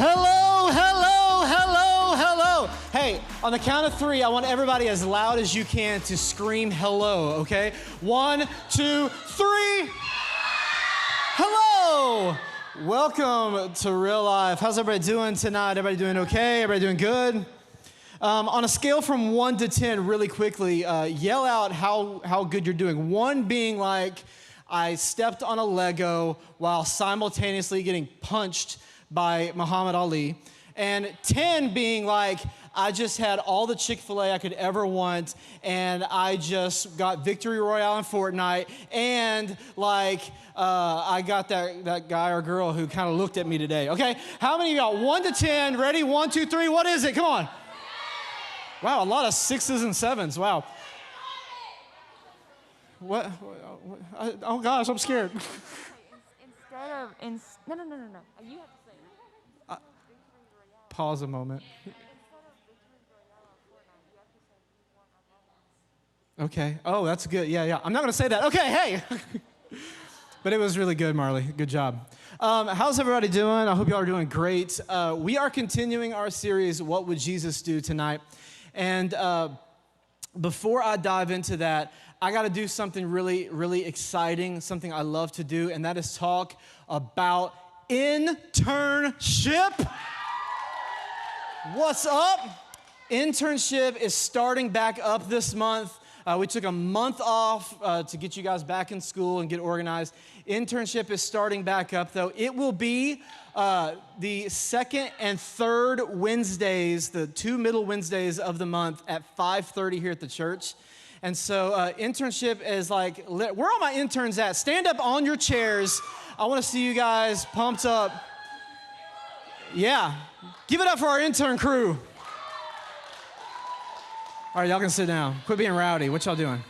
Hello, hello, hello, hello. Hey, on the count of three, I want everybody as loud as you can to scream hello, okay? 1, 2, 3. Hello. Welcome to Real Life. How's everybody doing tonight? Everybody doing okay? Everybody doing good? On a scale from 1 to 10, really quickly, yell out how good you're doing. 1 being like, I stepped on a Lego while simultaneously getting punched by Muhammad Ali. And 10 being like, I just had all the Chick-fil-A I could ever want, and I just got Victory Royale in Fortnite, and like, I got that guy or girl who kind of looked at me today. Okay, how many of y'all? 1 to 10, ready? 1, 2, 3, what is it? Come on. Wow, a lot of 6s and 7s, wow. What? Oh gosh, I'm scared. No. You have to say it. Pause a moment. Okay. Oh, that's good. Yeah. I'm not going to say that. Okay, hey. But it was really good, Marley. Good job. How's everybody doing? I hope y'all are doing great. We are continuing our series, What Would Jesus Do, tonight. And before I dive into that, I got to do something really, really exciting, something I love to do, and that is talk about internship. What's up? Internship is starting back up this month. We took a month off to get you guys back in school and get organized. Internship is starting back up, though. It will be the second and third Wednesdays, the 2 middle Wednesdays of the month at 5:30 here at the church. And so internship is like, where are all my interns at? Stand up on your chairs. I want to see you guys pumped up. Yeah. Give it up for our intern crew. All right, y'all can sit down. Quit being rowdy. What y'all doing?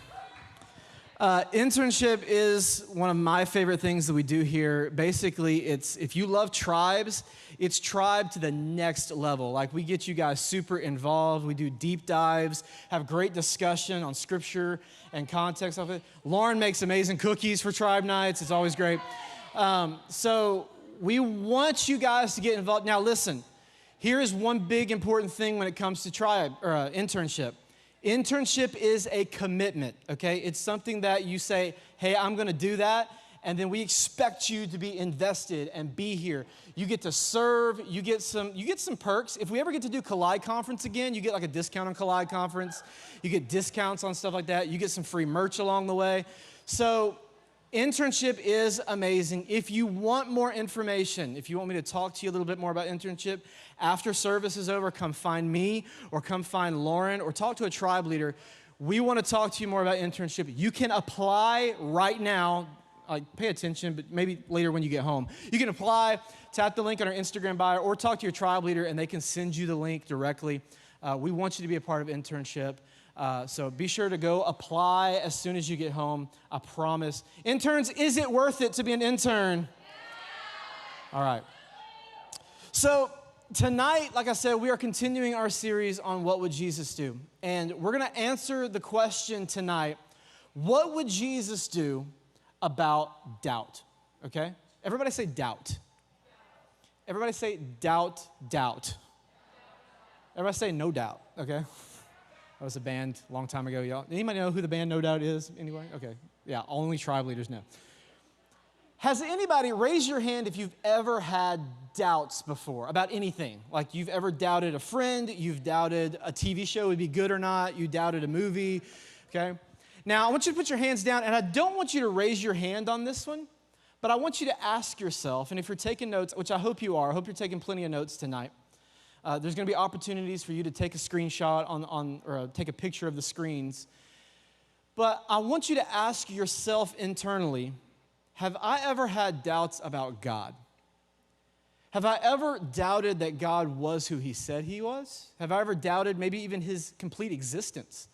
Internship is one of my favorite things that we do here. Basically, it's if you love tribes, it's tribe to the next level. Like, we get you guys super involved. We do deep dives, have great discussion on scripture and context of it. Lauren makes amazing cookies for tribe nights. It's always great. So we want you guys to get involved. Now, listen, here is one big important thing when it comes to tribe or internship. Internship is a commitment, okay? It's something that you say, hey, I'm gonna do that, and then we expect you to be invested and be here. You get to serve, you get some perks. If we ever get to do Collide Conference again, you get like a discount on Collide Conference. You get discounts on stuff like that. You get some free merch along the way. So internship is amazing. If you want more information, if you want me to talk to you a little bit more about internship, after service is over, come find me or come find Lauren or talk to a tribe leader. We want to talk to you more about internship. You can apply right now. Pay attention, but maybe later when you get home. You can apply, tap the link on our Instagram bio, or talk to your tribe leader, and they can send you the link directly. We want you to be a part of internship. So be sure to go apply as soon as you get home. I promise. Interns, is it worth it to be an intern? Yeah. All right. So tonight, like I said, we are continuing our series on What Would Jesus Do? And we're going to answer the question tonight, what would Jesus do about doubt? Okay? Everybody say doubt. Everybody say doubt. Everybody say no doubt, okay? That was a band a long time ago, y'all. Anybody know who the band No Doubt is anyway? Okay, yeah, only tribe leaders know. Has anybody, raise your hand if you've ever had doubts before about anything? Like you've ever doubted a friend, you've doubted a TV show would be good or not, you doubted a movie, okay? Now, I want you to put your hands down, and I don't want you to raise your hand on this one, but I want you to ask yourself, and if you're taking notes, which I hope you are, I hope you're taking plenty of notes tonight. There's going to be opportunities for you to take a screenshot or take a picture of the screens. But I want you to ask yourself internally, have I ever had doubts about God? Have I ever doubted that God was who he said he was? Have I ever doubted maybe even his complete existence?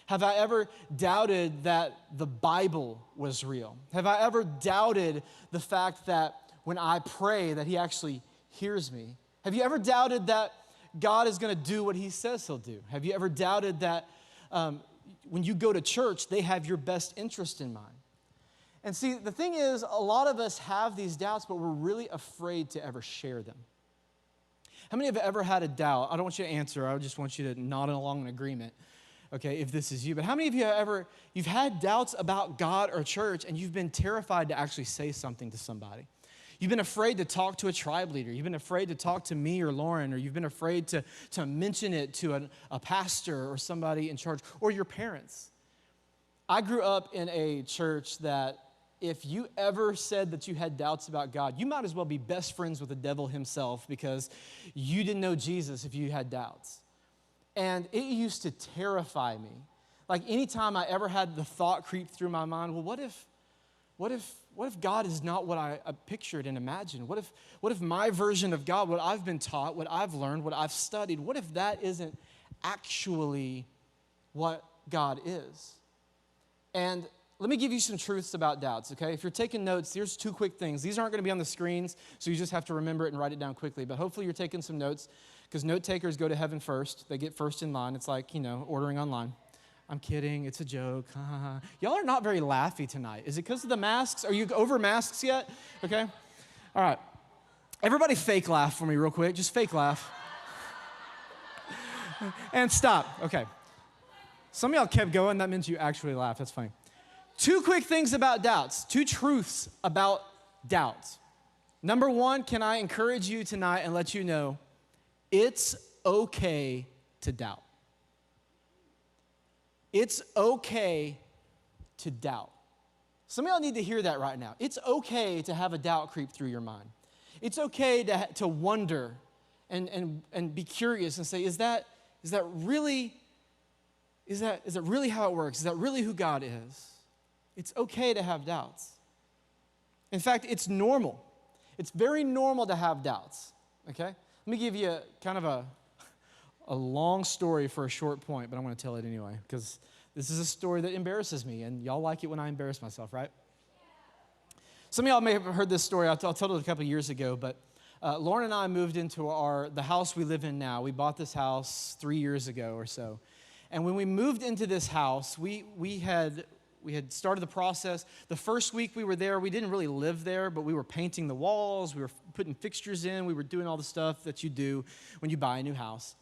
Have I ever doubted that the Bible was real? Have I ever doubted the fact that when I pray that he actually hears me? Have you ever doubted that God is going to do what he says he'll do? Have you ever doubted that when you go to church, they have your best interest in mind? And see, the thing is, a lot of us have these doubts, but we're really afraid to ever share them. How many have ever had a doubt? I don't want you to answer. I just want you to nod along in agreement, okay, if this is you. But how many of you you've had doubts about God or church and you've been terrified to actually say something to somebody? You've been afraid to talk to a tribe leader. You've been afraid to talk to me or Lauren, or you've been afraid to mention it to a pastor or somebody in charge, or your parents. I grew up in a church that if you ever said that you had doubts about God, you might as well be best friends with the devil himself because you didn't know Jesus if you had doubts. And it used to terrify me. Like anytime I ever had the thought creep through my mind, well, what if God is not what I pictured and imagined? What if my version of God, what I've been taught, what I've learned, what I've studied, what if that isn't actually what God is? And let me give you some truths about doubts, okay? If you're taking notes, here's 2 quick things. These aren't going to be on the screens, so you just have to remember it and write it down quickly. But hopefully you're taking some notes, because note takers go to heaven first. They get first in line. It's like, ordering online. I'm kidding. It's a joke. Y'all are not very laughy tonight. Is it because of the masks? Are you over masks yet? Okay. All right. Everybody fake laugh for me real quick. Just fake laugh. And stop. Okay. Some of y'all kept going. That means you actually laughed. That's funny. 2 quick things about doubts. 2 truths about doubts. Number 1, can I encourage you tonight and let you know it's okay to doubt. It's okay to doubt. Some of y'all need to hear that right now. It's okay to have a doubt creep through your mind. It's okay to wonder and be curious and say, is that really how it works? Is that really who God is? It's okay to have doubts. In fact, it's normal. It's very normal to have doubts, okay? Let me give you kind of a long story for a short point, but I'm going to tell it anyway, because this is a story that embarrasses me, and y'all like it when I embarrass myself, right? Some of y'all may have heard this story. I told it a couple years ago, but Lauren and I moved into the house we live in now. We bought this house 3 years ago or so. And when we moved into this house, we had started the process. The first week we were there, we didn't really live there, but we were painting the walls, we were putting fixtures in, we were doing all the stuff that you do when you buy a new house.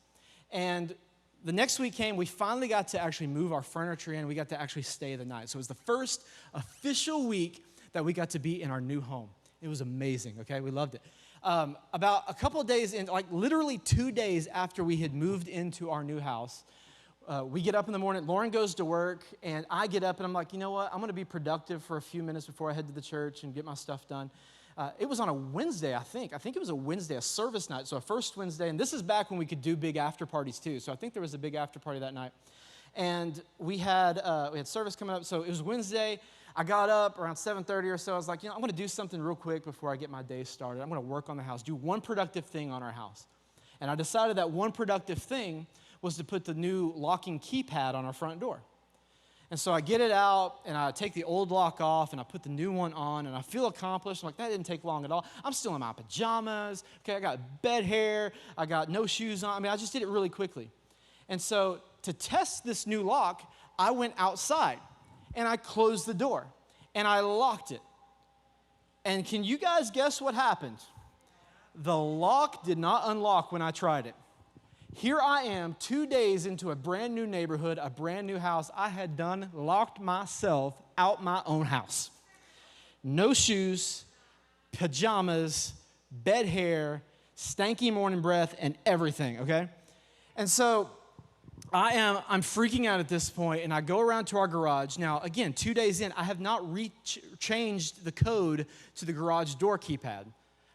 And the next week came, we finally got to actually move our furniture in, we got to actually stay the night. So it was the first official week that we got to be in our new home. It was amazing, okay? We loved it. About a couple of days in, like literally 2 days after we had moved into our new house, we get up in the morning, Lauren goes to work, and I get up and I'm like, you know what? I'm going to be productive for a few minutes before I head to the church and get my stuff done. It was on a Wednesday, I think. I think it was a Wednesday, a service night, so a first Wednesday, and this is back when we could do big after parties too, so I think there was a big after party that night. And we had service coming up, so it was Wednesday. I got up around 7:30 or so. I was like, I'm going to do something real quick before I get my day started. I'm going to work on the house, do one productive thing on our house. And I decided that one productive thing was to put the new locking keypad on our front door. And so I get it out, and I take the old lock off, and I put the new one on, and I feel accomplished. I'm like, that didn't take long at all. I'm still in my pajamas. Okay, I got bed hair. I got no shoes on. I mean, I just did it really quickly. And so to test this new lock, I went outside, and I closed the door, and I locked it. And can you guys guess what happened? The lock did not unlock when I tried it. Here I am 2 days into a brand new neighborhood, a brand new house. I had locked myself out my own house. No shoes, pajamas, bed hair, stanky morning breath, and everything, okay? And so I'm freaking out at this point, and I go around to our garage. Now, again, 2 days in, I have not changed the code to the garage door keypad.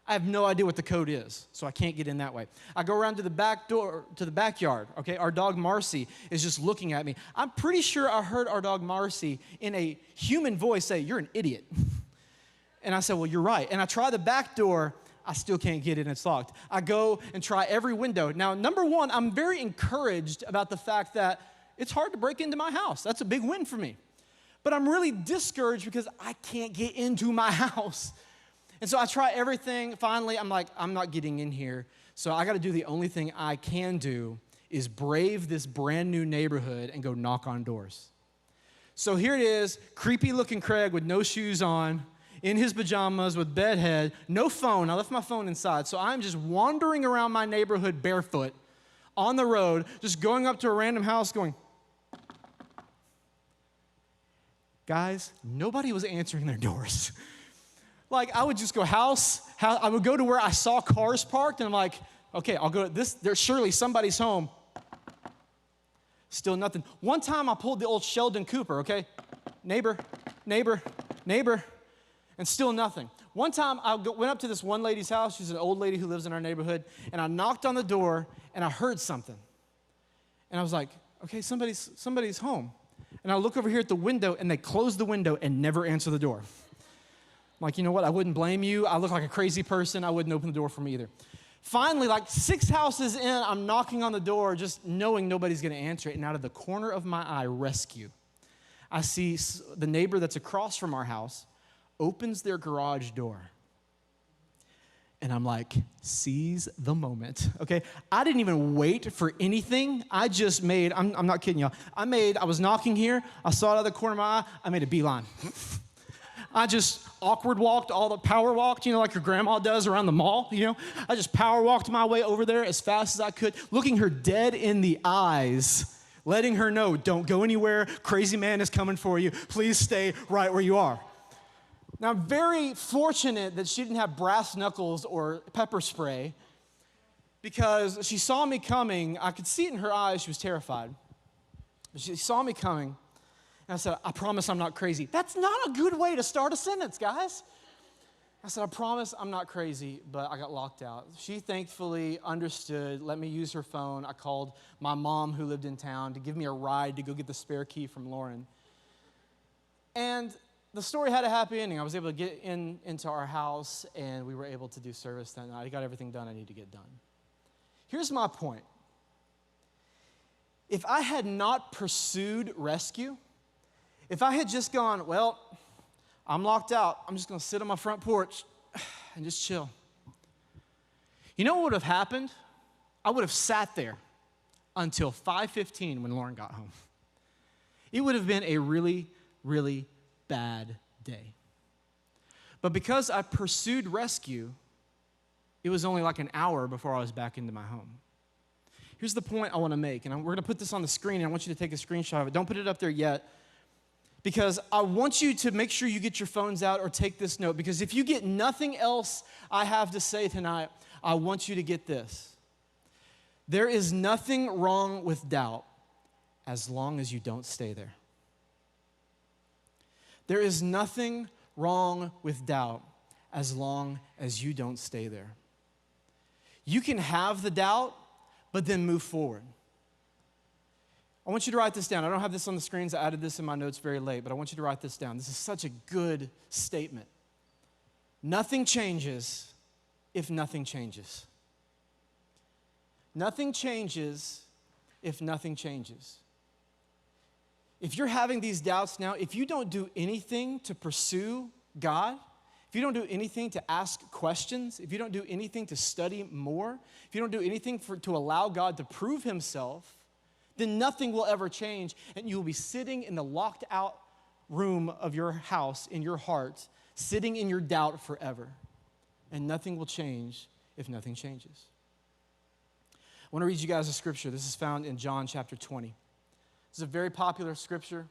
I have no idea what the code is, so I can't get in that way. I go around to the back door, to the backyard, okay? Our dog Marcy is just looking at me. I'm pretty sure I heard our dog Marcy in a human voice say, "You're an idiot." And I said, "Well, you're right." And I try the back door. I still can't get it, and it's locked. I go and try every window. Now, number one, I'm very encouraged about the fact that it's hard to break into my house. That's a big win for me. But I'm really discouraged because I can't get into my house. And so I try everything. Finally, I'm like, I'm not getting in here. So I got to do the only thing I can do is brave this brand new neighborhood and go knock on doors. So here it is, creepy looking Craig with no shoes on in his pajamas with bedhead, no phone. I left my phone inside. So I'm just wandering around my neighborhood barefoot on the road, just going up to a random house going, guys, nobody was answering their doors. Like, I would just go house. I would go to where I saw cars parked, and I'm like, okay, I'll go to this. There's surely somebody's home. Still nothing. One time I pulled the old Sheldon Cooper, okay? Neighbor, neighbor, neighbor, and still nothing. One time I went up to this one lady's house. She's an old lady who lives in our neighborhood, and I knocked on the door, and I heard something. And I was like, okay, somebody's home. And I look over here at the window, and they close the window and never answer the door. I'm like, you know what? I wouldn't blame you. I look like a crazy person. I wouldn't open the door for me either. Finally, like 6 houses in, I'm knocking on the door, just knowing nobody's going to answer it. And out of the corner of my eye, rescue, I see the neighbor that's across from our house opens their garage door. And I'm like, seize the moment, okay? I didn't even wait for anything. I just made, I'm not kidding y'all. I was knocking here. I saw it out of the corner of my eye. I made a beeline. I just awkward walked, power walked, like your grandma does around the mall, I just power walked my way over there as fast as I could, looking her dead in the eyes, letting her know, don't go anywhere. Crazy man is coming for you. Please stay right where you are. Now, I'm very fortunate that she didn't have brass knuckles or pepper spray because she saw me coming. I could see it in her eyes. She was terrified. But she saw me coming, and I said, I promise I'm not crazy. That's not a good way to start a sentence, guys. I said, I promise I'm not crazy, but I got locked out. She thankfully understood, let me use her phone. I called my mom who lived in town to give me a ride to go get the spare key from Lauren. And the story had a happy ending. I was able to get into our house, and we were able to do service that night. I got everything done I need to get done. Here's my point. If I had not pursued rescue, if I had just gone, well, I'm locked out. I'm just going to sit on my front porch and just chill. You know what would have happened? I would have sat there until 5:15 when Lauren got home. It would have been a really, really bad day. But because I pursued rescue, it was only like an hour before I was back into my home. Here's the point I want to make, and we're going to put this on the screen, and I want you to take a screenshot of it. Don't put it up there yet, because I want you to make sure you get your phones out or take this note, because if you get nothing else I have to say tonight, I want you to get this. There is nothing wrong with doubt as long as you don't stay there. There is nothing wrong with doubt as long as you don't stay there. You can have the doubt, but then move forward. I want you to write this down. I don't have this on the screens. I added this in my notes very late, but I want you to write this down. This is such a good statement. Nothing changes if nothing changes. Nothing changes if nothing changes. If you're having these doubts now, if you don't do anything to pursue God, if you don't do anything to ask questions, if you don't do anything to study more, if you don't do anything to allow God to prove himself, then nothing will ever change, and you will be sitting in the locked out room of your house, in your heart, sitting in your doubt forever. And nothing will change if nothing changes. I want to read you guys a scripture. This is found in John chapter 20. This is a very popular scripture.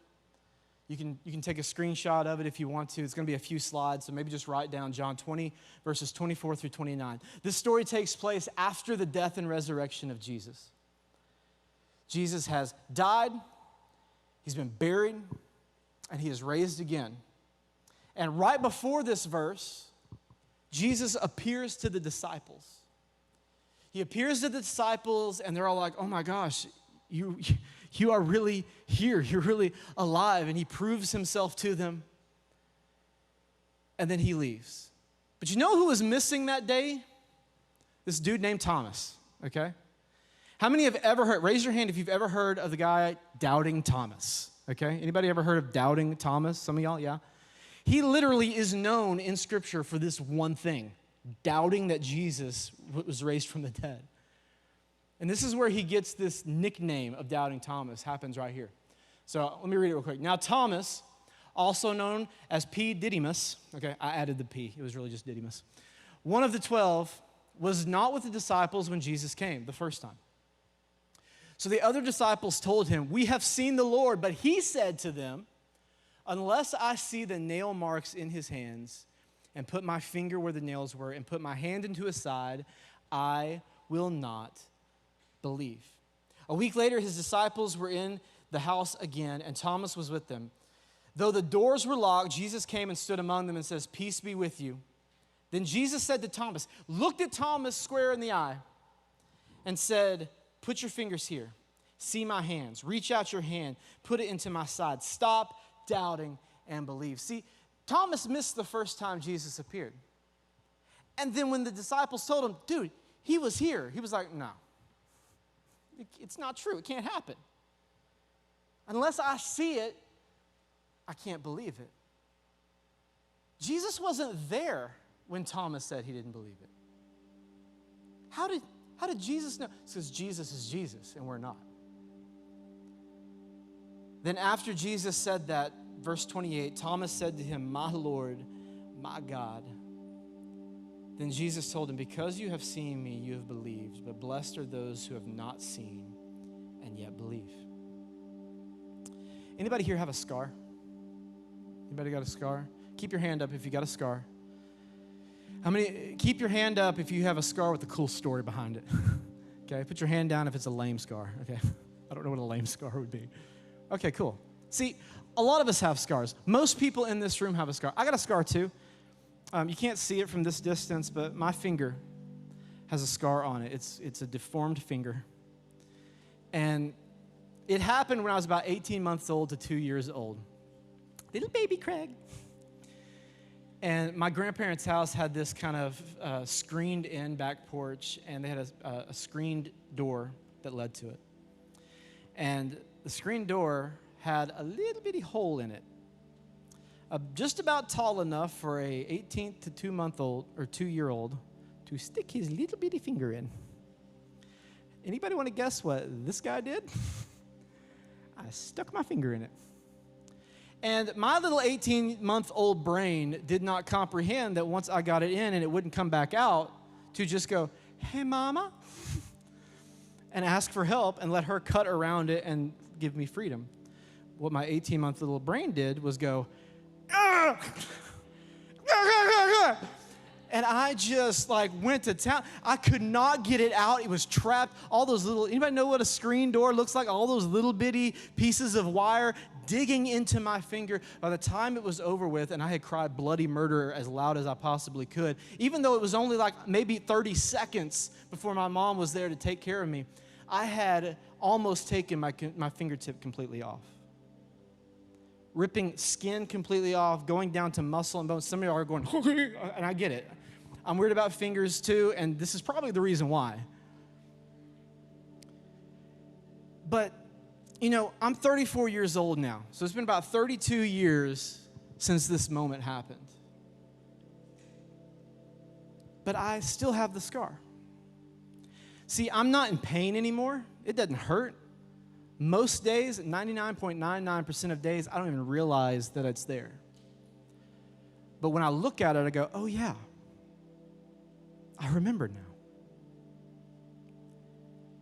You can take a screenshot of it if you want to. It's going to be a few slides, so maybe just write down John 20, verses 24 through 29. This story takes place after the death and resurrection of Jesus. Jesus has died, he's been buried, and he is raised again. And right before this verse, Jesus appears to the disciples. He appears to the disciples, and they're all like, oh my gosh, you are really here. You're really alive. And he proves himself to them. And then he leaves. But you know who was missing that day? This dude named Thomas, okay? How many have ever heard, raise your hand if you've ever heard of the guy Doubting Thomas, okay? Anybody ever heard of Doubting Thomas? Some of y'all, yeah? He literally is known in Scripture for this one thing, doubting that Jesus was raised from the dead. And this is where he gets this nickname of Doubting Thomas, happens right here. So let me read it real quick. Now Thomas, also known as P. Didymus. Okay, I added the P. It was really just Didymus. One of the 12 was not with the disciples when Jesus came the first time. So the other disciples told him, "We have seen the Lord." But he said to them, "Unless I see the nail marks in his hands and put my finger where the nails were and put my hand into his side, I will not believe." A week later, his disciples were in the house again, and Thomas was with them. Though the doors were locked, Jesus came and stood among them and says, "Peace be with you." Then Jesus said to Thomas, looked at Thomas square in the eye, and said, "Put your fingers here. See my hands. Reach out your hand. Put it into my side. Stop doubting and believe." See, Thomas missed the first time Jesus appeared. And then when the disciples told him, "Dude, he was here," he was like, "No, it's not true. It can't happen. Unless I see it, I can't believe it." Jesus wasn't there when Thomas said he didn't believe it. How did Jesus know? It's because Jesus is Jesus and we're not. Then after Jesus said that, verse 28, Thomas said to him, "My Lord, my God." Then Jesus told him, "Because you have seen me, you have believed, but blessed are those who have not seen and yet believe." Anybody here have a scar? Anybody got a scar? Keep your hand up if you got a scar. How many? Keep your hand up if you have a scar with a cool story behind it. Okay, put your hand down if it's a lame scar. Okay, I don't know what a lame scar would be. Okay, cool. See, a lot of us have scars. Most people in this room have a scar. I got a scar too. You can't see it from this distance, but my finger has a scar on it. It's a deformed finger. And it happened when I was about 18 months old to 2 years old. Little baby Craig. And my grandparents' house had this kind of screened-in back porch, and they had a screened door that led to it. And the screen door had a little bitty hole in it, just about tall enough for a 18 to 2-month-old or 2-year-old to stick his little bitty finger in. Anybody want to guess what this guy did? I stuck my finger in it. And my little 18-month-old brain did not comprehend that once I got it in and it wouldn't come back out, to just go, "Hey, Mama," and ask for help and let her cut around it and give me freedom. What my 18-month little brain did was go, "Ah! And I just went to town. I could not get it out. It was trapped. All those little, anybody know what a screen door looks like? All those little bitty pieces of wire digging into my finger. By the time it was over with, and I had cried bloody murder as loud as I possibly could, even though it was only maybe 30 seconds before my mom was there to take care of me, I had almost taken my fingertip completely off. Ripping skin completely off, going down to muscle and bone. Some of y'all are going, and I get it. I'm weird about fingers too, and this is probably the reason why. But, I'm 34 years old now, so it's been about 32 years since this moment happened. But I still have the scar. See, I'm not in pain anymore. It doesn't hurt. Most days, 99.99% of days, I don't even realize that it's there. But when I look at it, I go, "Oh yeah, I remember now."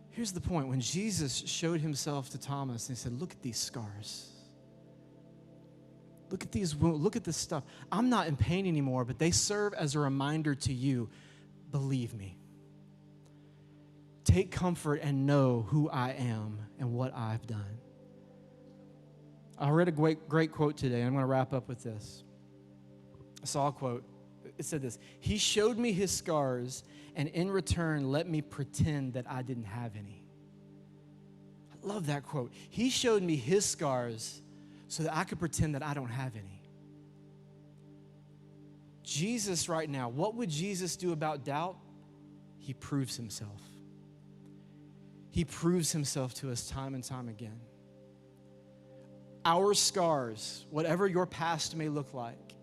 Here's the point. When Jesus showed himself to Thomas and he said, "Look at these scars. Look at these wounds. Look at this stuff. I'm not in pain anymore, but they serve as a reminder to you, believe me. Take comfort and know who I am and what I've done." I read a great quote today, and I'm going to wrap up with this. I saw a quote. It said this: "He showed me his scars, and in return let me pretend that I didn't have any." I love that quote. He showed me his scars so that I could pretend that I don't have any. Jesus right now, what would Jesus do about doubt? He proves himself. He proves himself to us time and time again. Our scars, whatever your past may look like,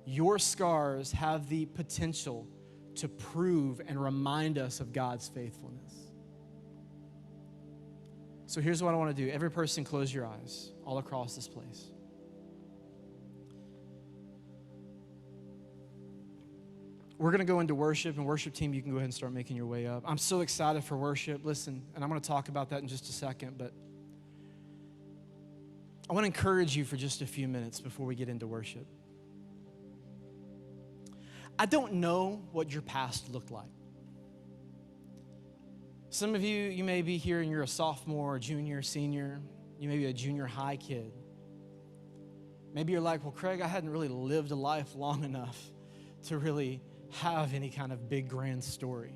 your scars have the potential to prove and remind us of God's faithfulness. So here's what I want to do. Every person, close your eyes all across this place. We're going to go into worship, and worship team, you can go ahead and start making your way up. I'm so excited for worship. Listen, and I'm going to talk about that in just a second, but I want to encourage you for just a few minutes before we get into worship. I don't know what your past looked like. Some of you may be here and you're a sophomore, a junior, senior. You may be a junior high kid. Maybe you're like, well, Craig, I hadn't really lived a life long enough to really have any kind of big, grand story.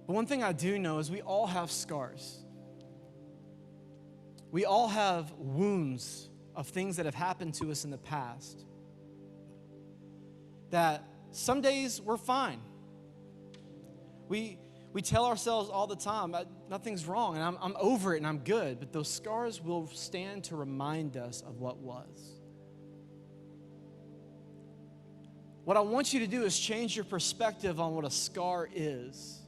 But one thing I do know is we all have scars. We all have wounds of things that have happened to us in the past. That some days we're fine. We tell ourselves all the time, nothing's wrong, and I'm over it and I'm good. But those scars will stand to remind us of what was. What I want you to do is change your perspective on what a scar is.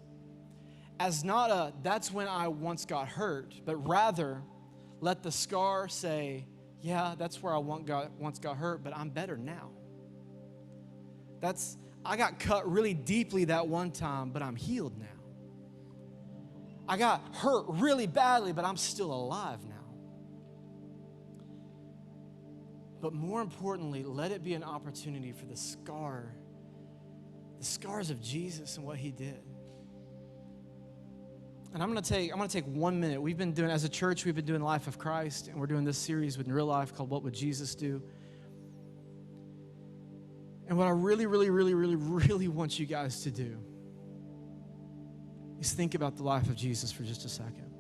As not a, that's when I once got hurt, but rather let the scar say, yeah, that's where I once got hurt, but I'm better now. I got cut really deeply that one time, but I'm healed now. I got hurt really badly, but I'm still alive now. But more importantly, let it be an opportunity for the scars of Jesus and what he did. And I'm gonna take 1 minute. We've been doing, as a church, we've been doing Life of Christ, and we're doing this series in real life called What Would Jesus Do? And what I really, really, really, really, really want you guys to do is think about the life of Jesus for just a second.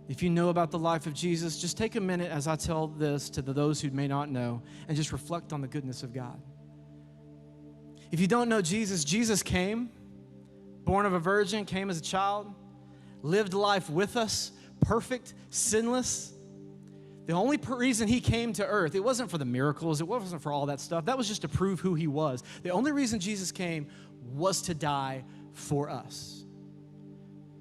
If you know about the life of Jesus, just take a minute as I tell this to those who may not know and just reflect on the goodness of God. If you don't know Jesus, Jesus came, born of a virgin, came as a child, lived life with us, perfect, sinless. The only reason he came to earth, it wasn't for the miracles, it wasn't for all that stuff. That was just to prove who he was. The only reason Jesus came was to die for us.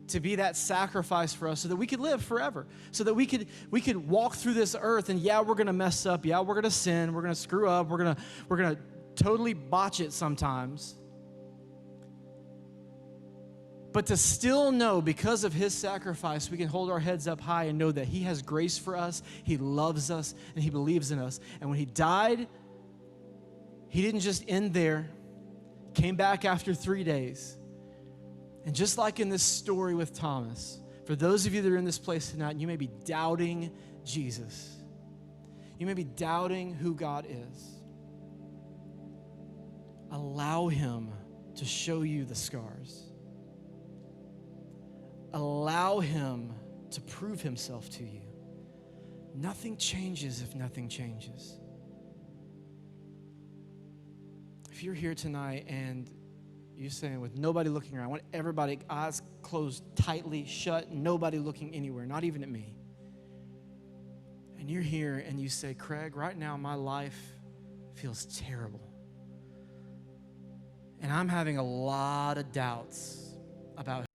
To be that sacrifice for us so that we could live forever. So that we could walk through this earth and yeah, we're gonna mess up, yeah, we're gonna sin, we're gonna screw up, we're gonna totally botch it sometimes. But to still know, because of his sacrifice, we can hold our heads up high and know that he has grace for us, he loves us, and he believes in us. And when he died, he didn't just end there, came back after 3 days. And just like in this story with Thomas, for those of you that are in this place tonight, you may be doubting Jesus. You may be doubting who God is. Allow him to show you the scars. Allow him to prove himself to you. Nothing changes if nothing changes. If you're here tonight and you're saying, with nobody looking around, I want everybody, eyes closed tightly, shut, nobody looking anywhere, not even at me. And you're here and you say, Craig, right now my life feels terrible. And I'm having a lot of doubts about